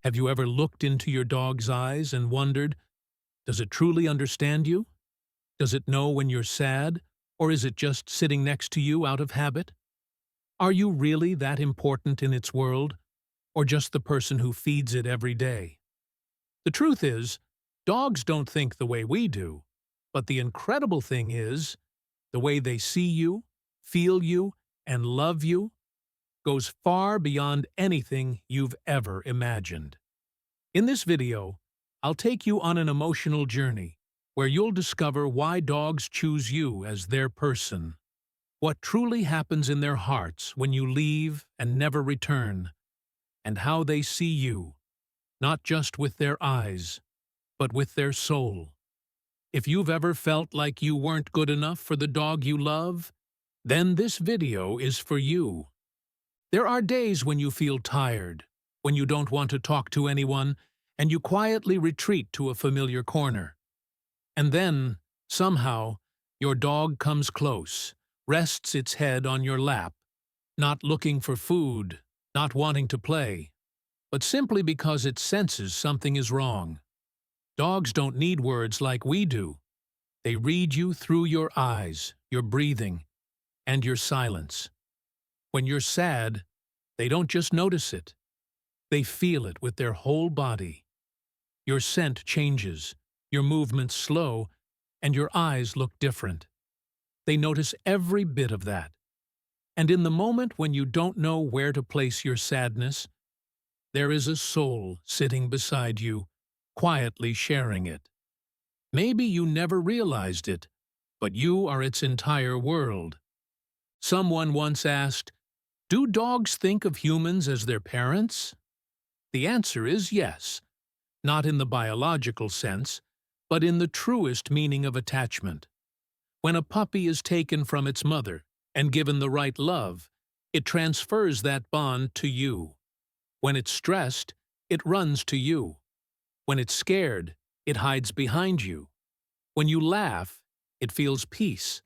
Have you ever looked into your dog's eyes and wondered, does it truly understand you? Does it know when you're sad, or is it just sitting next to you out of habit? Are you really that important in its world, or just the person who feeds it every day? The truth is, dogs don't think the way we do, but the incredible thing is, the way they see you, feel you, and love you goes far beyond anything you've ever imagined. In this video, I'll take you on an emotional journey where you'll discover why dogs choose you as their person, what truly happens in their hearts when you leave and never return, and how they see you, not just with their eyes, but with their soul. If you've ever felt like you weren't good enough for the dog you love, then this video is for you. There are days when you feel tired, when you don't want to talk to anyone, and you quietly retreat to a familiar corner. And then, somehow, your dog comes close, rests its head on your lap, not looking for food, not wanting to play, but simply because it senses something is wrong. Dogs don't need words like we do. They read you through your eyes, your breathing, and your silence. When you're sad, they don't just notice it. They feel it with their whole body. Your scent changes, your movements slow, and your eyes look different. They notice every bit of that. And in the moment when you don't know where to place your sadness, there is a soul sitting beside you, quietly sharing it. Maybe you never realized it, but you are its entire world. Someone once asked, "Do dogs think of humans as their parents?" The answer is yes, not in the biological sense, but in the truest meaning of attachment. When a puppy is taken from its mother and given the right love, it transfers that bond to you. When it's stressed, it runs to you. When it's scared, it hides behind you. When you laugh, it feels peace.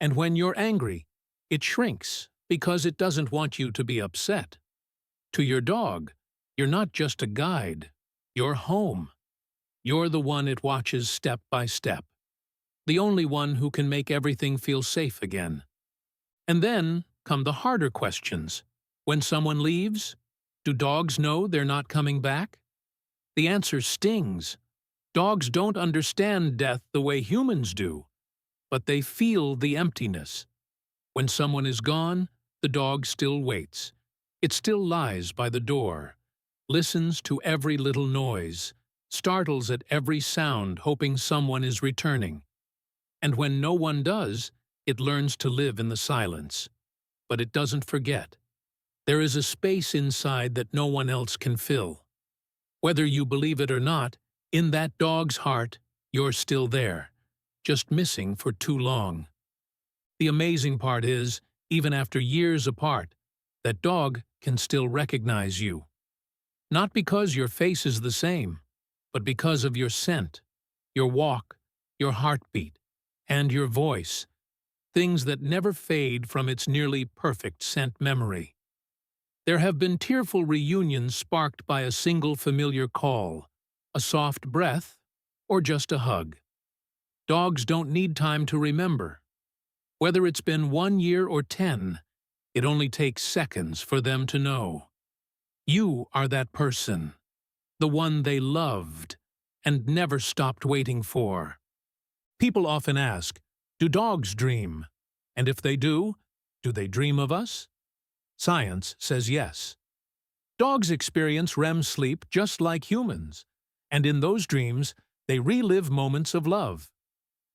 And when you're angry, it shrinks because it doesn't want you to be upset. To your dog, you're not just a guide, you're home. You're the one it watches step by step, the only one who can make everything feel safe again. And then come the harder questions. When someone leaves, do dogs know they're not coming back? The answer stings. Dogs don't understand death the way humans do, but they feel the emptiness. When someone is gone, the dog still waits. It still lies by the door, listens to every little noise, startles at every sound, hoping someone is returning. And when no one does, it learns to live in the silence. But it doesn't forget. There is a space inside that no one else can fill. Whether you believe it or not, in that dog's heart, you're still there, just missing for too long. The amazing part is, even after years apart, that dog can still recognize you. Not because your face is the same, but because of your scent, your walk, your heartbeat, and your voice, things that never fade from its nearly perfect scent memory. There have been tearful reunions sparked by a single familiar call, a soft breath, or just a hug. Dogs don't need time to remember. Whether it's been 1 year or 10, it only takes seconds for them to know. You are that person, the one they loved and never stopped waiting for. People often ask, do dogs dream? And if they do they dream of us? Science says yes. Dogs experience REM sleep just like humans, and in those dreams, they relive moments of love.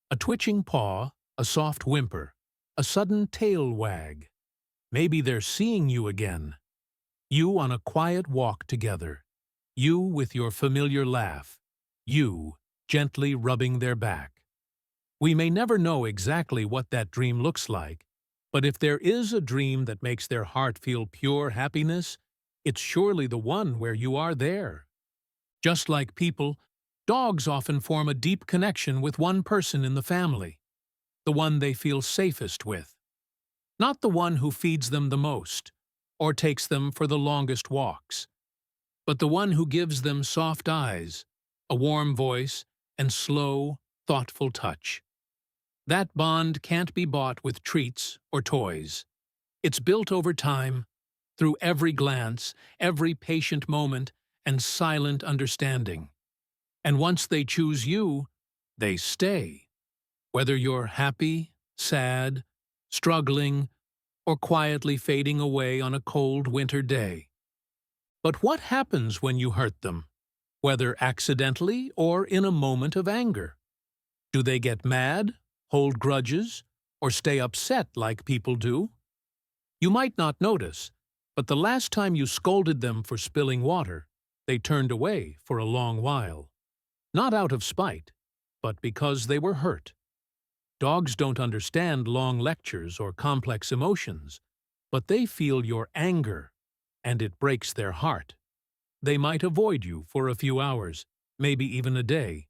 A twitching paw, a soft whimper, a sudden tail wag. Maybe they're seeing you again. You on a quiet walk together. You with your familiar laugh. You gently rubbing their back. We may never know exactly what that dream looks like, but if there is a dream that makes their heart feel pure happiness, it's surely the one where you are there. Just like people, dogs often form a deep connection with one person in the family, the one they feel safest with. Not the one who feeds them the most, or takes them for the longest walks, but the one who gives them soft eyes, a warm voice, and slow, thoughtful touch. That bond can't be bought with treats or toys. It's built over time, through every glance, every patient moment, and silent understanding. And once they choose you, they stay. Whether you're happy, sad, struggling, or quietly fading away on a cold winter day. But what happens when you hurt them, whether accidentally or in a moment of anger? Do they get mad, hold grudges, or stay upset like people do? You might not notice, but the last time you scolded them for spilling water, they turned away for a long while. Not out of spite, but because they were hurt. Dogs don't understand long lectures or complex emotions, but they feel your anger, and it breaks their heart. They might avoid you for a few hours, maybe even a day.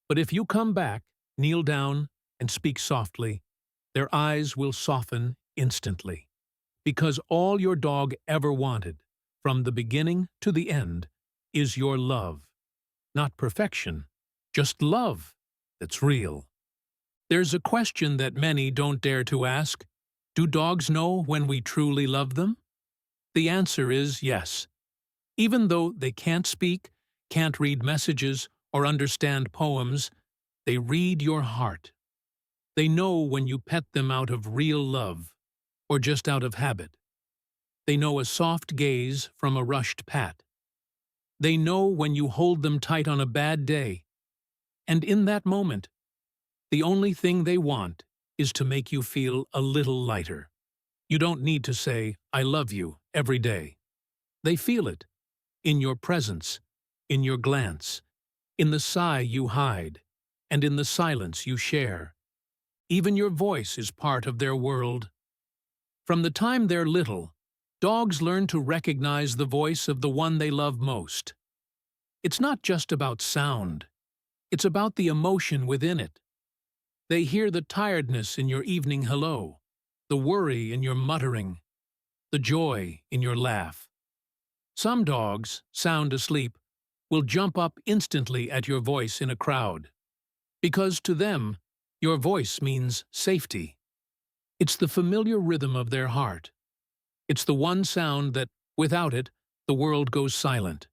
But if you come back, kneel down, and speak softly, their eyes will soften instantly. Because all your dog ever wanted, from the beginning to the end, is your love. Not perfection, just love that's real. There's a question that many don't dare to ask. Do dogs know when we truly love them? The answer is yes. Even though they can't speak, can't read messages, or understand poems, they read your heart. They know when you pet them out of real love, or just out of habit. They know a soft gaze from a rushed pat. They know when you hold them tight on a bad day. And in that moment, the only thing they want is to make you feel a little lighter. You don't need to say, "I love you," every day. They feel it, in your presence, in your glance, in the sigh you hide, and in the silence you share. Even your voice is part of their world. From the time they're little, dogs learn to recognize the voice of the one they love most. It's not just about sound. It's about the emotion within it. They hear the tiredness in your evening hello, the worry in your muttering, the joy in your laugh. Some dogs, sound asleep, will jump up instantly at your voice in a crowd, because to them, your voice means safety. It's the familiar rhythm of their heart. It's the one sound that, without it, the world goes silent.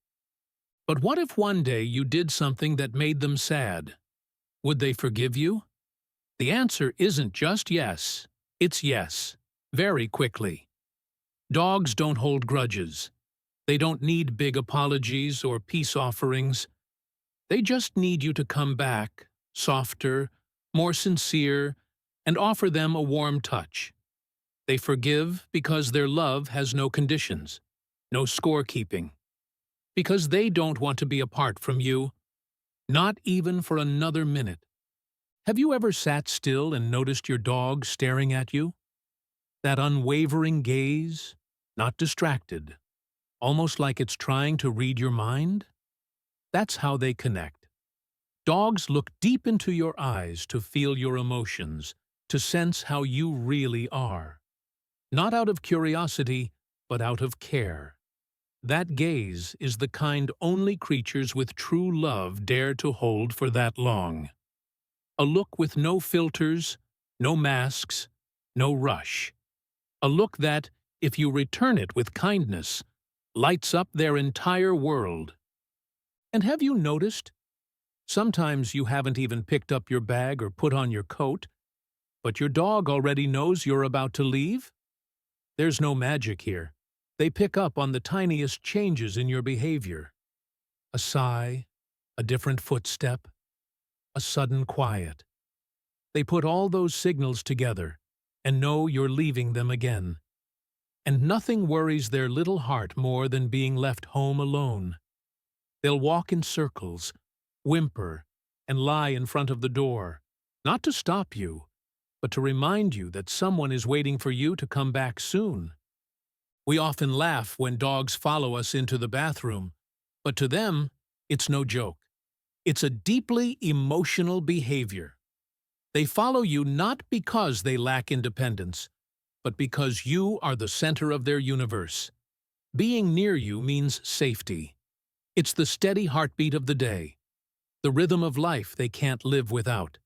But what if one day you did something that made them sad? Would they forgive you? The answer isn't just yes, it's yes, very quickly. Dogs don't hold grudges. They don't need big apologies or peace offerings. They just need you to come back, softer, more sincere, and offer them a warm touch. They forgive because their love has no conditions, no scorekeeping. Because they don't want to be apart from you, not even for another minute. Have you ever sat still and noticed your dog staring at you? That unwavering gaze, not distracted, almost like it's trying to read your mind? That's how they connect. Dogs look deep into your eyes to feel your emotions, to sense how you really are. Not out of curiosity, but out of care. That gaze is the kind only creatures with true love dare to hold for that long. A look with no filters, no masks, no rush. A look that, if you return it with kindness, lights up their entire world. And have you noticed? Sometimes you haven't even picked up your bag or put on your coat, but your dog already knows you're about to leave? There's no magic here. They pick up on the tiniest changes in your behavior. A sigh, a different footstep, a sudden quiet. They put all those signals together and know you're leaving them again. And nothing worries their little heart more than being left home alone. They'll walk in circles, whimper, and lie in front of the door, not to stop you, but to remind you that someone is waiting for you to come back soon. We often laugh when dogs follow us into the bathroom, but to them, it's no joke. It's a deeply emotional behavior. They follow you not because they lack independence, but because you are the center of their universe. Being near you means safety. It's the steady heartbeat of the day, the rhythm of life they can't live without.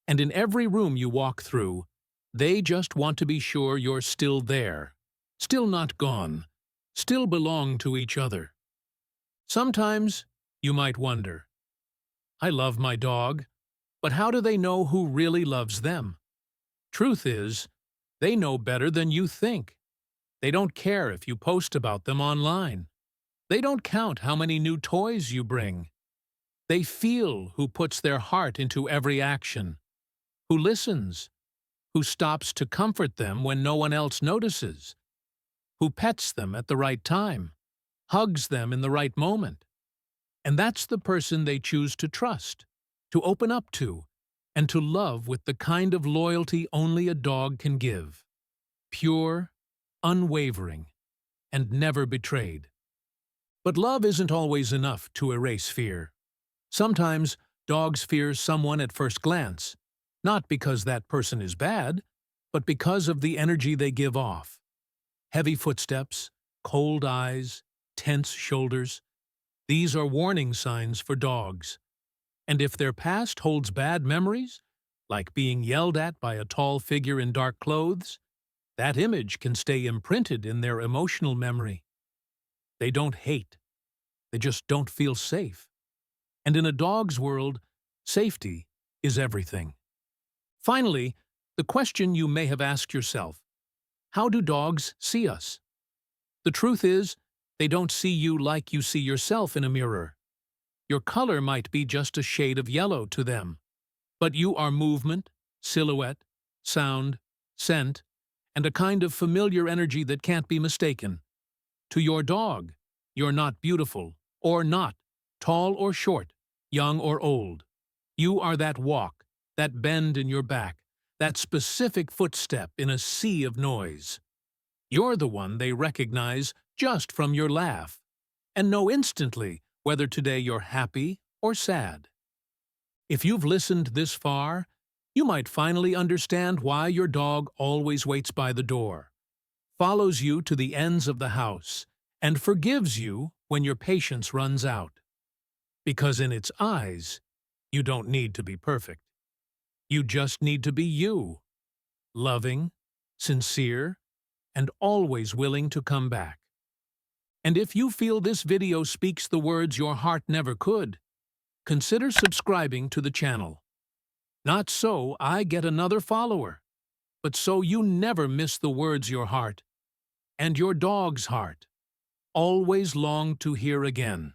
And in every room you walk through, they just want to be sure you're still there, still not gone, still belong to each other. Sometimes you might wonder, I love my dog, but how do they know who really loves them? Truth is, they know better than you think. They don't care if you post about them online. They don't count how many new toys you bring. They feel who puts their heart into every action, who listens, who stops to comfort them when no one else notices, who pets them at the right time, hugs them in the right moment. And that's the person they choose to trust, to open up to, and to love with the kind of loyalty only a dog can give. Pure, unwavering, and never betrayed. But love isn't always enough to erase fear. Sometimes dogs fear someone at first glance, not because that person is bad, but because of the energy they give off. Heavy footsteps, cold eyes, tense shoulders. These are warning signs for dogs. And if their past holds bad memories, like being yelled at by a tall figure in dark clothes, that image can stay imprinted in their emotional memory. They don't hate. They just don't feel safe. And in a dog's world, safety is everything. Finally, the question you may have asked yourself, how do dogs see us? The truth is, they don't see you like you see yourself in a mirror. Your color might be just a shade of yellow to them, but you are movement, silhouette, sound, scent, and a kind of familiar energy that can't be mistaken. To your dog, you're not beautiful or not, tall or short, young or old. You are that walk, that bend in your back, that specific footstep in a sea of noise. You're the one they recognize just from your laugh, and know instantly whether today you're happy or sad. If you've listened this far, you might finally understand why your dog always waits by the door, follows you to the ends of the house, and forgives you when your patience runs out. Because in its eyes, you don't need to be perfect. You just need to be you, loving, sincere, and always willing to come back. And if you feel this video speaks the words your heart never could, consider subscribing to the channel. Not so I get another follower, but so you never miss the words your heart, and your dog's heart, always long to hear again.